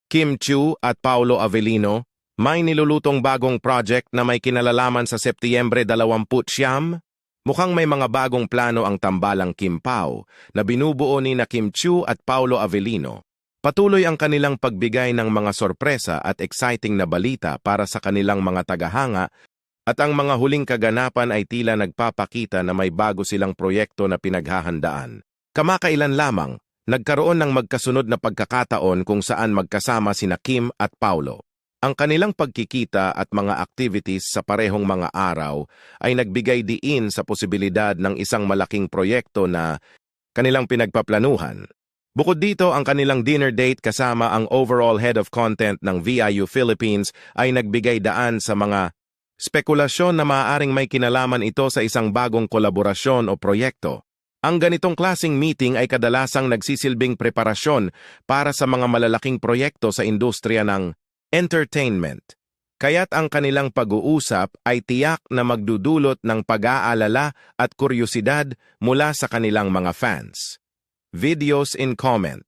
Kim Chiu at Paolo Avellino, may nilulutong bagong project na may kinalalaman sa Setyembre 29. Mukhang may mga bagong plano ang tambalang Kim Pao na binubuo ni na Kim Chiu at Paolo Avellino. Patuloy ang kanilang pagbigay ng mga sorpresa at exciting na balita para sa kanilang mga tagahanga at ang mga huling kaganapan ay tila nagpapakita na may bago silang proyekto na pinaghahandaan. Kamakailan lamang, nagkaroon ng magkasunod na pagkakataon kung saan magkasama sina Kim at Paolo. Ang kanilang pagkikita at mga activities sa parehong mga araw ay nagbigay diin sa posibilidad ng isang malaking proyekto na kanilang pinagpaplanuhan. Bukod dito, ang kanilang dinner date kasama ang overall head of content ng VIU Philippines ay nagbigay daan sa mga spekulasyon na maaaring may kinalaman ito sa isang bagong kolaborasyon o proyekto. Ang ganitong klasing meeting ay kadalasang nagsisilbing preparasyon para sa mga malalaking proyekto sa industriya ng entertainment. Kaya't ang kanilang pag-uusap ay tiyak na magdudulot ng pag-aalala at kuryosidad mula sa kanilang mga fans. Videos in comment.